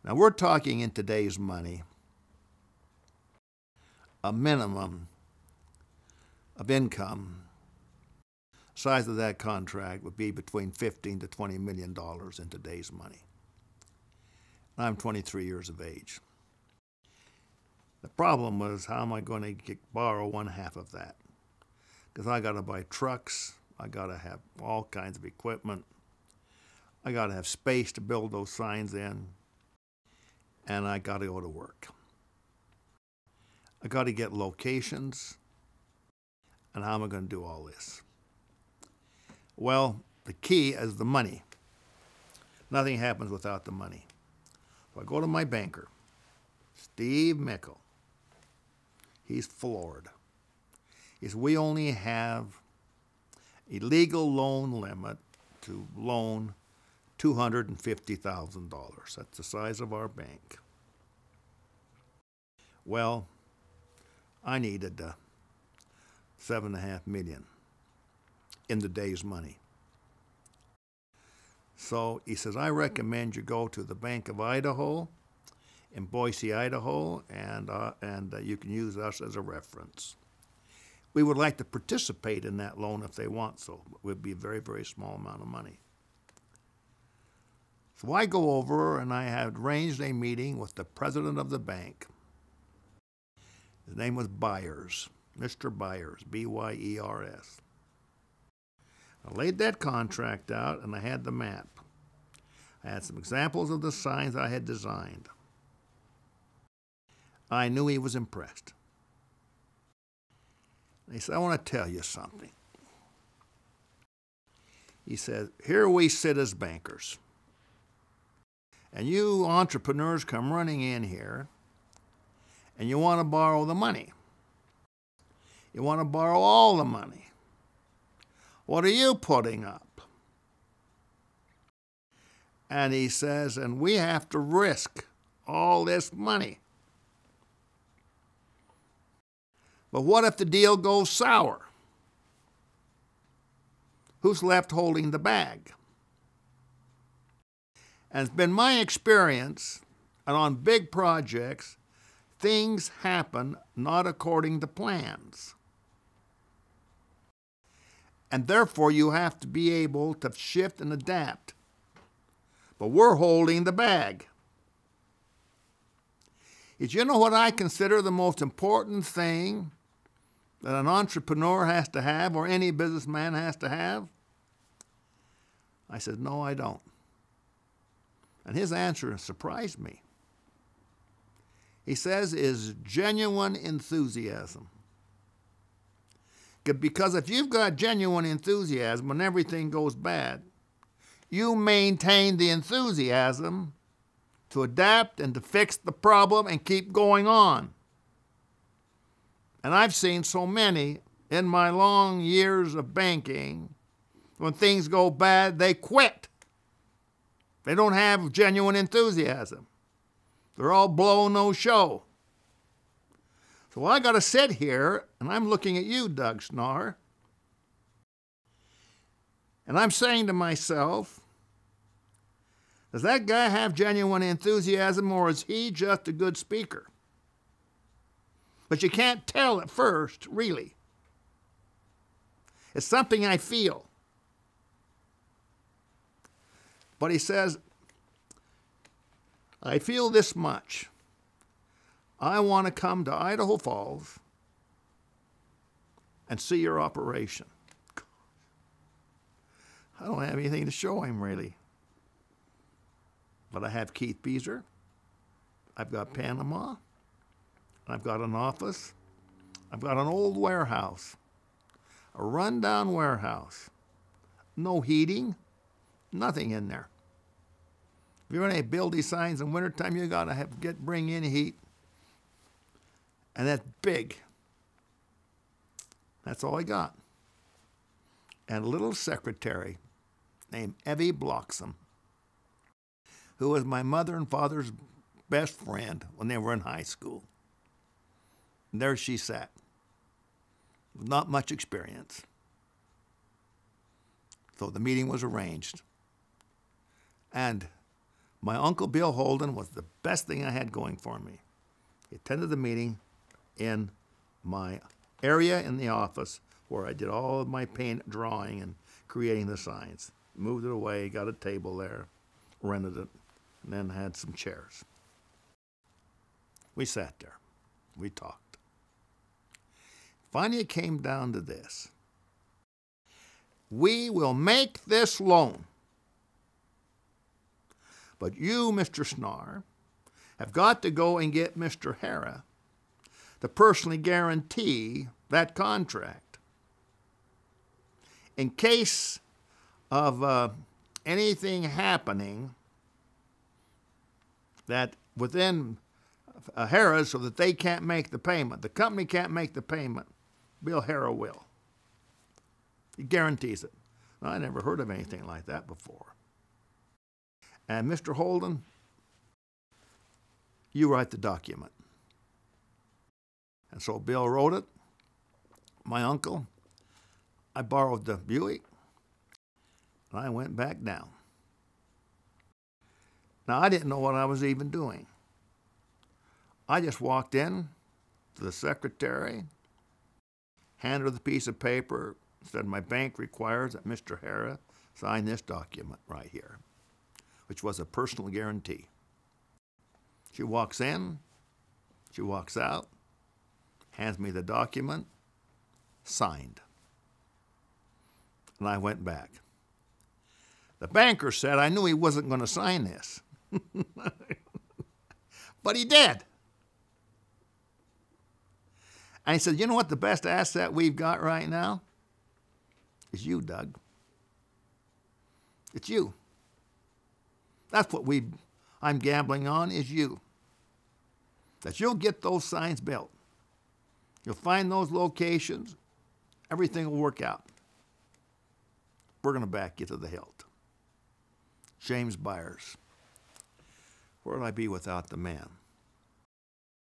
Now we're talking in today's money, a minimum of income, size of that contract would be between $15 to $20 million in today's money. I'm 23 years of age. The problem was, how am I going to borrow one half of that? Because I got to buy trucks, I got to have all kinds of equipment, I got to have space to build those signs in, and I got to go to work. I got to get locations, and how am I going to do all this? Well, the key is the money. Nothing happens without the money. So I go to my banker, Steve Mickle. He's floored. He says, we only have a legal loan limit to loan $250,000. That's the size of our bank. Well, I needed $7.5 million in today's money. So he says, I recommend you go to the Bank of Idaho in Boise, Idaho, and you can use us as a reference. We would like to participate in that loan if they want so. It would be a very, very small amount of money. So I go over and I had arranged a meeting with the president of the bank. His name was Byers, Mr. Byers, B-Y-E-R-S. I laid that contract out and I had the map. I had some examples of the signs I had designed. I knew he was impressed. He said, I want to tell you something. He said, here we sit as bankers. And you entrepreneurs come running in here and you want to borrow the money. You want to borrow all the money. What are you putting up? And he says, and we have to risk all this money. But what if the deal goes sour? Who's left holding the bag? And it's been my experience, and on big projects, things happen not according to plans. And therefore, you have to be able to shift and adapt. But we're holding the bag. You know what I consider the most important thing that an entrepreneur has to have, or any businessman has to have? I said, no, I don't. And his answer surprised me. He says, is genuine enthusiasm. Because if you've got genuine enthusiasm when everything goes bad, you maintain the enthusiasm to adapt and to fix the problem and keep going on. And I've seen so many in my long years of banking, when things go bad, they quit. They don't have genuine enthusiasm. They're all blow, no show. So I got to sit here, and I'm looking at you, Doug Schnarr, and I'm saying to myself, does that guy have genuine enthusiasm, or is he just a good speaker? But you can't tell at first, really. It's something I feel. But he says, I feel this much. I want to come to Idaho Falls and see your operation. I don't have anything to show him, really. But I have Keith Beezer. I've got Panama. I've got an office. I've got an old warehouse, a rundown warehouse. No heating, nothing in there. If you're going to build these signs in wintertime, you got to bring in heat. And that's big. That's all I got. And a little secretary named Evie Bloxham, who was my mother and father's best friend when they were in high school. And there she sat, with not much experience. So the meeting was arranged. And My uncle Bill Holden was the best thing I had going for me. He attended the meeting in my area in the office where I did all of my paint drawing and creating the signs. Moved it away, got a table there, rented it, and then had some chairs. We sat there. We talked. Finally, it came down to this. We will make this loan. But you, Mr. Snar, have got to go and get Mr. Herrah to personally guarantee that contract. In case of anything happening that within Herrah, so that they can't make the payment, the company can't make the payment, Bill Herrah will. He guarantees it. I never heard of anything like that before. And Mr. Holden, you write the document. And so Bill wrote it. My uncle, I borrowed the Buick, and I went back down. Now, I didn't know what I was even doing. I just walked in to the secretary, handed her the piece of paper, said my bank requires that Mr. Herrah sign this document right here, which was a personal guarantee. She walks in, she walks out, hands me the document, signed. And I went back. The banker said I knew he wasn't going to sign this. But he did. And he said, you know what the best asset we've got right now? Is you, Doug. It's you. That's what I'm gambling on, is you. That you'll get those signs built. You'll find those locations. Everything will work out. We're going to back you to the hilt. James Byers. Where would I be without the man?